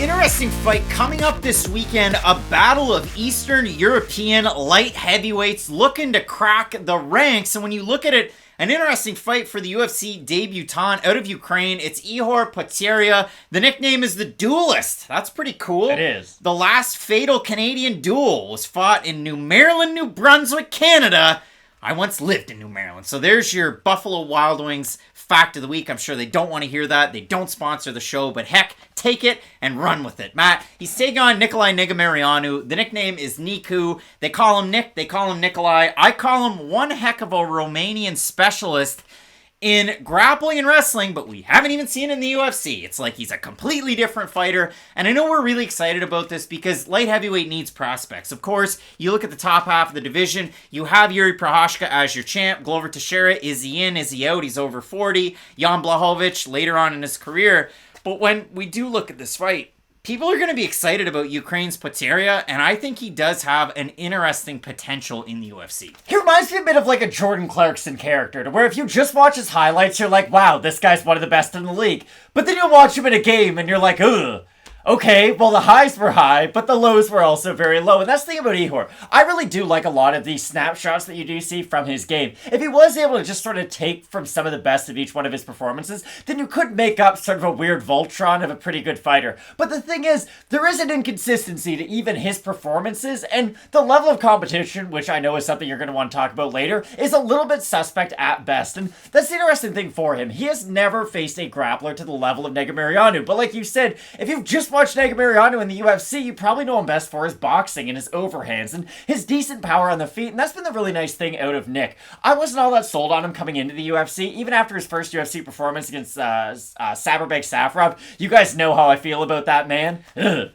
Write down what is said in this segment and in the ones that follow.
Interesting fight coming up this weekend, a battle of Eastern European light heavyweights looking to crack the ranks. And when you look at it, an interesting fight for the UFC debutant out of Ukraine. It's Ihor Potieria. The nickname is the Duelist. That's pretty cool. It is. The last fatal Canadian duel was fought in New Maryland, New Brunswick, Canada. I once lived in New Maryland. So there's your Buffalo Wild Wings fact of the week. I'm sure they don't want to hear that. They don't sponsor the show, but heck, take it and run with it. Matt, he's taking on Nicolae Negumereanu. The nickname is Nicu. They call him Nick. They call him Nicolae. I call him one heck of a Romanian specialist in grappling and wrestling, but we haven't even seen it in the UFC. It's like he's a completely different fighter, and I know we're really excited about this because light heavyweight needs prospects. Of course, you look at the top half of the division, you have Yuri Prochazka as your champ. Glover Teixeira, is he in, is he out? He's over 40. Jan Blachowicz later on in his career. But when we do look at this fight, people are going to be excited about Ukraine's Potieria, and I think he does have an interesting potential in the UFC. He reminds me a bit of like a Jordan Clarkson character, to where if you just watch his highlights, you're like, wow, this guy's one of the best in the league. But then you watch him in a game, and you're like, ugh. Okay, well, the highs were high, but the lows were also very low. And that's the thing about Ihor. I really do like a lot of these snapshots that you do see from his game. If he was able to just sort of take from some of the best of each one of his performances, then you could make up sort of a weird Voltron of a pretty good fighter. But the thing is, there is an inconsistency to even his performances, and the level of competition, which I know is something you're going to want to talk about later, is a little bit suspect at best. And that's the interesting thing for him. He has never faced a grappler to the level of Negumereanu. But like you said, if you've just watched Negumereanu in the UFC, you probably know him best for his boxing and his overhands and his decent power on the feet, and that's been the really nice thing out of Nick. I wasn't all that sold on him coming into the UFC, even after his first UFC performance against Sabarbek Safarov. You guys know how I feel about that man. Ugh.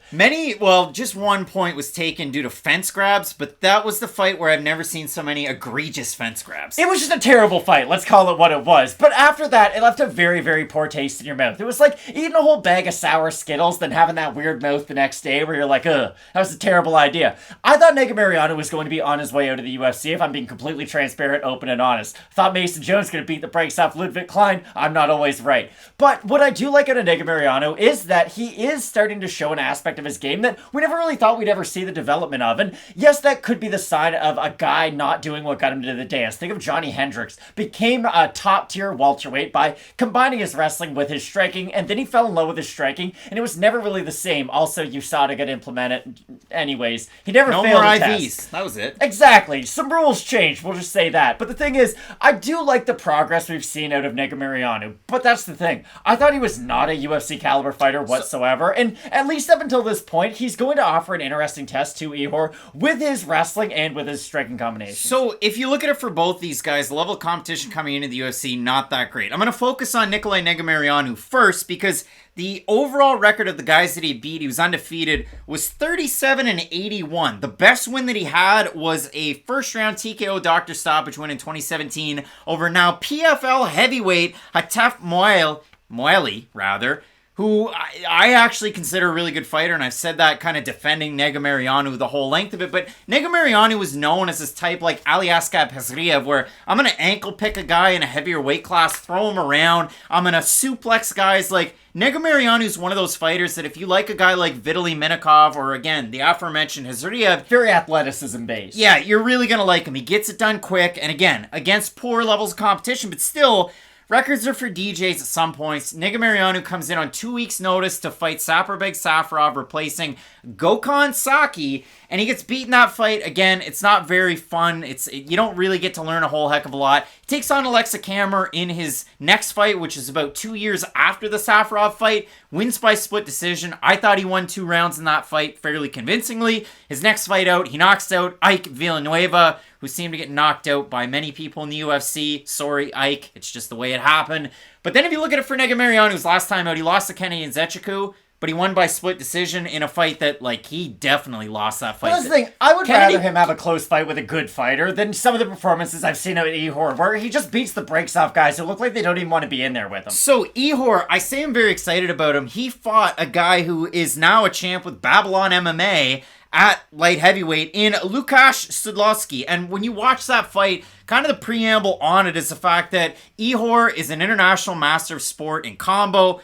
Just one point was taken due to fence grabs, but that was the fight where I've never seen so many egregious fence grabs. It was just a terrible fight, let's call it what it was. But after that, it left a very, very poor taste in your mouth. It was like eating a whole bag of sour Skittles, then having that weird mouth the next day where you're like, ugh, that was a terrible idea. I thought Negumereanu was going to be on his way out of the UFC, if I'm being completely transparent, open, and honest. I thought Mason Jones was going to beat the brakes off Ludwig Klein. I'm not always right. But what I do like out of Negumereanu is that he is starting to show an aspect of his game that we never really thought we'd ever see the development of. And yes, that could be the sign of a guy not doing what got him to the dance. Think of Johnny Hendricks. Became a top-tier welterweight by combining his wrestling with his striking, and then he fell in love with his striking, and it was never really the same. Also, USADA got implemented anyways. He never failed a test. No more IVs. That was it. Exactly. Some rules changed. We'll just say that. But the thing is, I do like the progress we've seen out of Negumereanu. But that's the thing. I thought he was not a UFC caliber fighter whatsoever. And at least up until this point, he's going to offer an interesting test to Ihor with his wrestling and with his striking combination. So if you look at it for both these guys, the level of competition coming into the UFC, not that great. I'm going to focus on Nicolae Negumereanu first because the overall record of the guys that he beat, he was undefeated, was 37-81. The best win that he had was a first-round TKO doctor stoppage win in 2017 over now PFL heavyweight Hatef Moali, who I actually consider a really good fighter, and I've said that kind of defending Negumereanu the whole length of it, but Negumereanu was known as this type like Aliaskar Pesriev, where I'm going to ankle pick a guy in a heavier weight class, throw him around, I'm going to suplex guys. Like, Negumereanu is one of those fighters that if you like a guy like Vitaly Minakov or, again, the aforementioned Hazariev, very athleticism-based. Yeah, you're really going to like him. He gets it done quick, and again, against poor levels of competition, but still, records are for DJs at some points. Negumereanu comes in on 2 weeks' notice to fight Sabarbek Safarov, replacing Gokhan Saki, and he gets beaten that fight. Again, it's not very fun. You don't really get to learn a whole heck of a lot. He takes on Alexa Kammer in his next fight, which is about 2 years after the Safarov fight. Wins by split decision. I thought he won 2 rounds in that fight fairly convincingly. His next fight out, he knocks out Ike Villanueva, who seemed to get knocked out by many people in the UFC. Sorry, Ike. It's just the way it happened. But then if you look at it for Negumereanu's last time out, he lost to Kenny Nzechukwu, but he won by split decision in a fight that, like, he definitely lost that fight. Well, that's the thing. I would rather him have a close fight with a good fighter than some of the performances I've seen out of Ihor, where he just beats the brakes off guys who look like they don't even want to be in there with him. So, Ihor, I say I'm very excited about him. He fought a guy who is now a champ with Babylon MMA at light heavyweight in Łukasz Szydlowski. And when you watch that fight, kind of the preamble on it is the fact that Ihor is an international master of sport in combo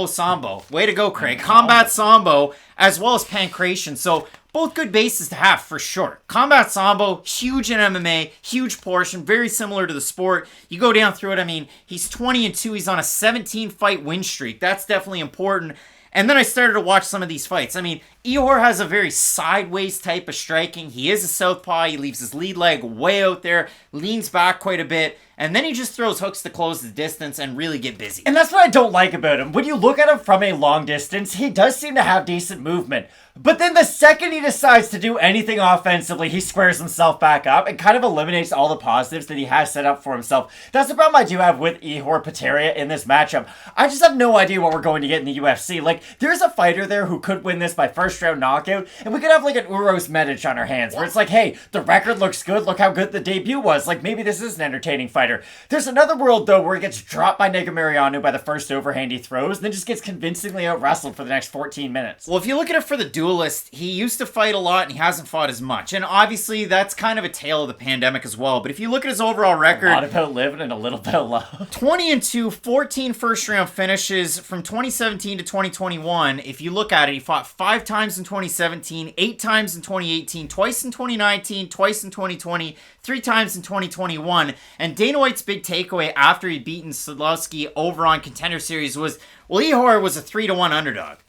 sambo. Way to go, Craig. Combat sambo, as well as pancration. So both good bases to have, for sure. Combat sambo, huge in MMA, huge portion, very similar to the sport. You go down through it, I mean, he's 20-2. He's on a 17-fight win streak. That's definitely important. And then I started to watch some of these fights. I mean, Ihor has a very sideways type of striking. He is a southpaw. He leaves his lead leg way out there, leans back quite a bit, and then he just throws hooks to close the distance and really get busy. And that's what I don't like about him. When you look at him from a long distance, he does seem to have decent movement. But then the second he decides to do anything offensively, he squares himself back up and kind of eliminates all the positives that he has set up for himself. That's the problem I do have with Ihor Potieria in this matchup. I just have no idea what we're going to get in the UFC. Like, there's a fighter there who could win this by first round knockout, and we could have like an Uros Medic on our hands, where it's like, hey, the record looks good, look how good the debut was. Like, maybe this is an entertaining fighter. There's another world, though, where he gets dropped by Negumereanu by the first overhand he throws, and then just gets convincingly out-wrestled for the next 14 minutes. Well, if you look at it for the Duelist, he used to fight a lot and he hasn't fought as much. And obviously, that's kind of a tale of the pandemic as well. But if you look at his overall record... A lot about living and a little bit of love. 20-2, 14 first-round finishes from 2017 to 2021. If you look at it, he fought 5 times in 2017, 8 times in 2018, twice in 2019, twice in 2020, 3 times in 2021. And Dana White's big takeaway after he'd beaten Szydlowski over on Contender Series was, well, Ihor was a 3-1 underdog.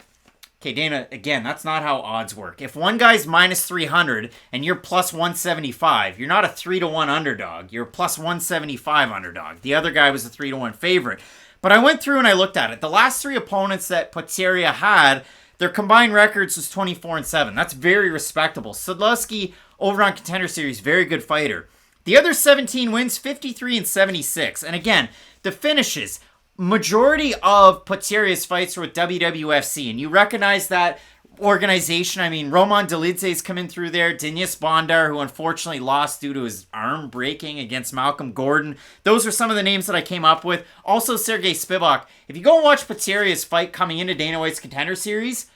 Okay, Dana, again, that's not how odds work. If one guy's minus 300 and you're plus 175, you're not a 3-1 underdog. You're a plus 175 underdog. The other guy was a 3-1 favorite. But I went through and I looked at it. The last 3 opponents that Potieria had, their combined records was 24-7. That's very respectable. Szydlowski, over on Contender Series, very good fighter. The other 17 wins, 53-76. And again, the finishes... Majority of Potieria's fights were with WWFC, and you recognize that organization. I mean, Roman Dolidze's coming through there, Denis Bondar, who unfortunately lost due to his arm breaking against Malcolm Gordon. Those are some of the names that I came up with. Also, Sergei Spivak. If you go and watch Potieria's fight coming into Dana White's Contender Series,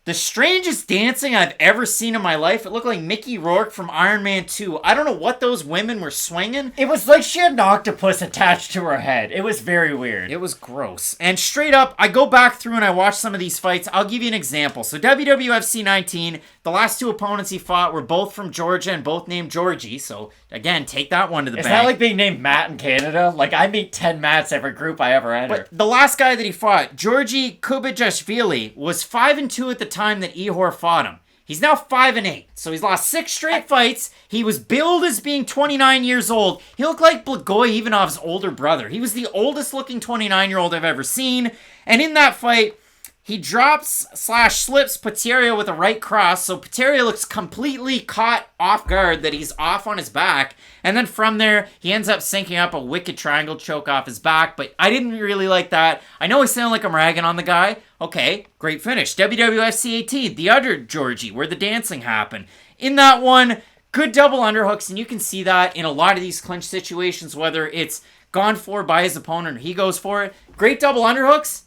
the strangest dancing I've ever seen in my life. It looked like Mickey Rourke from Iron Man 2. I don't know what those women were swinging. It was like she had an octopus attached to her head. It was very weird. It was gross. And straight up, I go back through and I watch some of these fights. I'll give you an example. So WWFC 19, the last 2 opponents he fought were both from Georgia and both named Georgie. So again, take that one to the bank. It's not like being named Matt in Canada. Like, I meet 10 Matts every group I ever enter. But the last guy that he fought, Georgi Kubijashvili, was 5-2 at the time that Ihor fought him. He's now 5-8, so he's lost 6 straight fights. He was billed as being 29 years old. He looked like Blagoy Ivanov's older brother. He was the oldest looking 29-year-old I've ever seen. And in that fight, he drops/slips Potieria with a right cross, so Potieria looks completely caught off guard that he's off on his back. And then from there, he ends up syncing up a wicked triangle choke off his back, but I didn't really like that. I know I sound like I'm ragging on the guy. Okay, great finish. WWFC 18, the other Georgie, where the dancing happened. In that one, good double underhooks, and you can see that in a lot of these clinch situations, whether it's gone for by his opponent or he goes for it. Great double underhooks.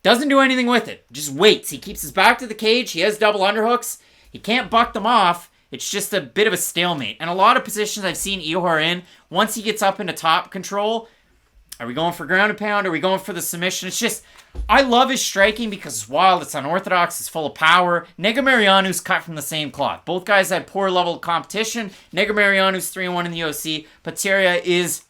Doesn't do anything with it. Just waits. He keeps his back to the cage. He has double underhooks. He can't buck them off. It's just a bit of a stalemate. And a lot of positions I've seen Ihor in, once he gets up into top control, are we going for ground and pound? Are we going for the submission? It's just, I love his striking because it's wild, it's unorthodox, it's full of power. Negumereanu's cut from the same cloth. Both guys had poor level of competition. Negumereanu's 3-1 in the UFC. Potieria is,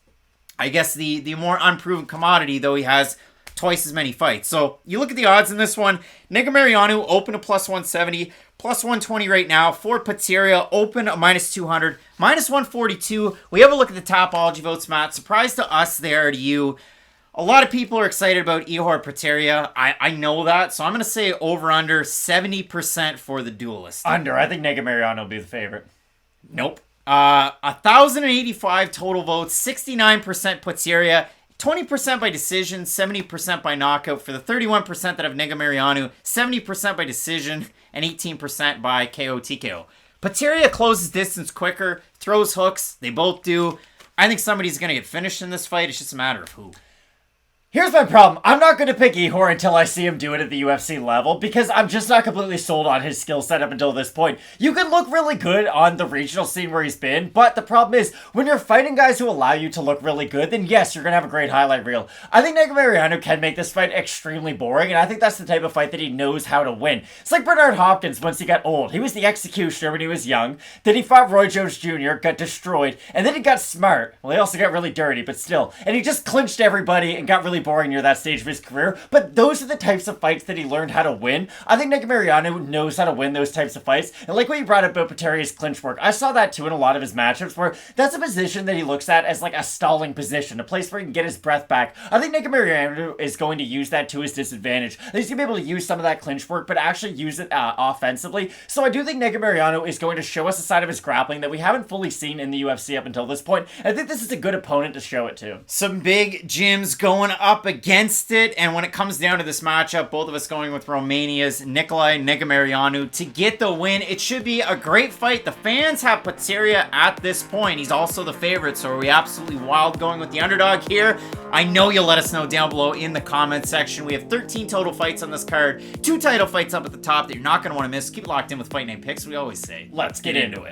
I guess, the more unproven commodity, though he has twice as many fights. So you look at the odds in this one. Negumereanu open to plus 170, plus 120 right now. For Potieria, open a minus 200, minus 142. We have a look at the Topology votes, Matt. Surprise to us there, to you. A lot of people are excited about Ihor Potieria. I know that, so I'm going to say over-under 70% for the Duelist. Under. I think Negumereanu will be the favorite. Nope. 1,085 total votes, 69% Potieria, 20% by decision, 70% by knockout. For the 31% that have Negumereanu, 70% by decision, and 18% by KO TKO. Potieria closes distance quicker, throws hooks. They both do. I think somebody's going to get finished in this fight. It's just a matter of who. Here's my problem. I'm not going to pick Ihor until I see him do it at the UFC level because I'm just not completely sold on his skill set up until this point. You can look really good on the regional scene where he's been, but the problem is when you're fighting guys who allow you to look really good, then yes, you're going to have a great highlight reel. I think Negumereanu can make this fight extremely boring, and I think that's the type of fight that he knows how to win. It's like Bernard Hopkins once he got old. He was the executioner when he was young, then he fought Roy Jones Jr., got destroyed, and then he got smart. Well, he also got really dirty, but still. And he just clinched everybody and got really boring near that stage of his career, but those are the types of fights that he learned how to win. I think Negumereanu knows how to win those types of fights, and like what you brought up about Potieria's clinch work, I saw that too in a lot of his matchups, where that's a position that he looks at as like a stalling position, a place where he can get his breath back. I think Negumereanu is going to use that to his disadvantage. He's going to be able to use some of that clinch work, but actually use it offensively, so I do think Negumereanu is going to show us a side of his grappling that we haven't fully seen in the UFC up until this point. I think this is a good opponent to show it to. Some big gyms going up against it, and when it comes down to this matchup, both of us going with Romania's Nicolae Negumereanu to get the win. It should be a great fight. The fans have Potieria at this point. He's also the favorite, so are we absolutely wild going with the underdog here? I know you'll let us know down below in the comment section. We have 13 total fights on this card, 2 title fights up at the top that you're not going to want to miss. Keep it locked in with Fight Night Picks, we always say. Let's get into it.